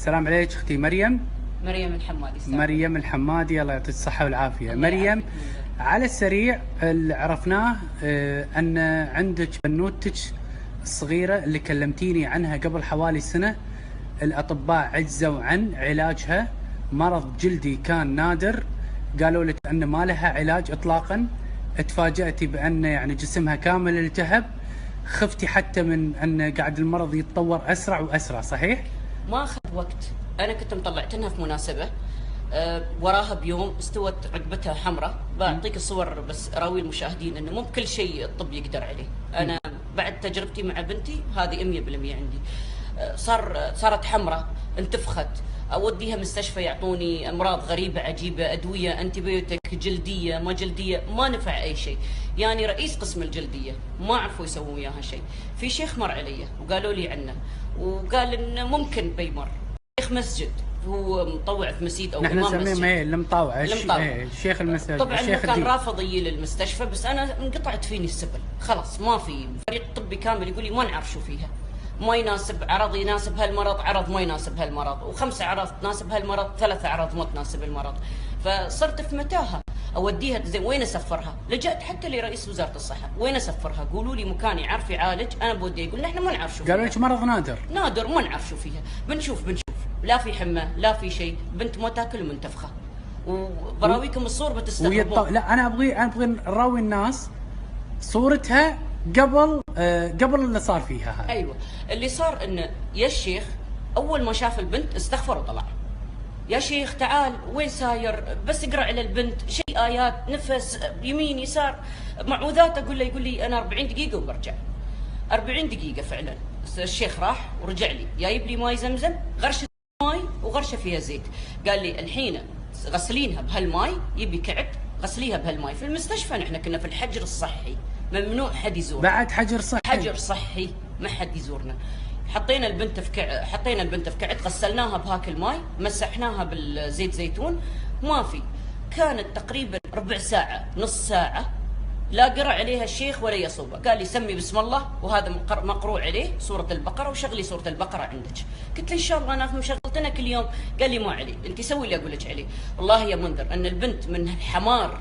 السلام عليك اختي مريم. مريم الحمادي. مريم الحمادي، الله يعطيك الصحة والعافية. مريم، على السريع اللي عرفناه ان عندك بنوتك الصغيرة اللي كلمتيني عنها قبل حوالي سنة، الاطباء عجزوا عن علاجها، مرض جلدي كان نادر، قالوا لك ان ما لها علاج اطلاقا، اتفاجأتي بان يعني جسمها كامل التهب، خفتي حتى من ان قاعد المرض يتطور اسرع واسرع، صحيح؟ ما اخذ وقت، انا كنت مطلعتنها في مناسبه، وراها بيوم استوت عقبتها حمراء. بعطيك الصور بس اراوي المشاهدين انه مو بكل شيء الطب يقدر عليه. انا بعد تجربتي مع بنتي هذه 100% عندي. صارت حمراء، انتفخت، اوديها مستشفى يعطوني امراض غريبه عجيبه، ادويه انتيبيوتيك، جلديه ما جلديه، ما نفع اي شيء. يعني رئيس قسم الجلديه ما عرفوا يسووا وياها شيء. في شيخ مر علي وقالوا لي عنه، وقال انه ممكن بيمر. شيخ مسجد، هو مطوع في مسجد او امام مسجد. نحن نسميه المطوع، شيخ المسجد. طبعا هو كان رافض يجي للمستشفى، بس انا انقطعت فيني السبل، خلاص ما في فريق طبي كامل يقول لي ما نعرف شو فيها، ما يناسب عرض يناسب هالمرض، عرض ما يناسب هالمرض، و5 اعراض تناسب هالمرض، 3 اعراض ما تناسب المرض. فصرت في متاهه، اوديها زين وين اسفرها؟ لجأت حتى لرئيس وزاره الصحه، وين اسفرها؟ قولوا لي مكان يعرف يعالج، انا بودي. يقول احنا ما نعرف شو فيها. قالوا لك مرض نادر ما نعرف شو فيها، بنشوف لا في حمى لا في شيء، بنت ما تاكل ومنتفخه، وبراويكم الصور بتستغربون. لا انا ابغي نراوي الناس صورتها قبل اللي صار فيها هذا. ايوه، اللي صار انه يا الشيخ اول ما شاف البنت استغفر وطلع. يا شيخ تعال وين ساير؟ بس اقرا على البنت شيء ايات، نفس يمين يسار معوذات. اقول له، يقول لي انا 40 دقيقه وبرجع. 40 دقيقه فعلا. الشيخ راح ورجع لي جايب لي ماي زمزم، غرشه ماي وغرشه فيها زيت. قال لي الحين غسلينها بهالماي، يبي كعب غسليها بهالماي. في المستشفى نحن كنا في الحجر الصحي، ممنوع حد يزورنا. بعد حجر صحي ما حد يزورنا. حطينا البنت في كعب، غسلناها بهاك الماي، مسحناها بالزيت زيتون، ما في. كانت تقريبا ربع ساعه نص ساعه لا قرأ عليها الشيخ ولا يصوبه. قال لي سمي بسم الله، وهذا مقروء عليه سورة البقرة، وشغلي سورة البقرة عندك. قلت له إن شاء الله أنا مشغلتنا كل يوم. قال لي ما علي، أنت سوي اللي أقول لك عليه. والله يا منذر أن البنت من الحمار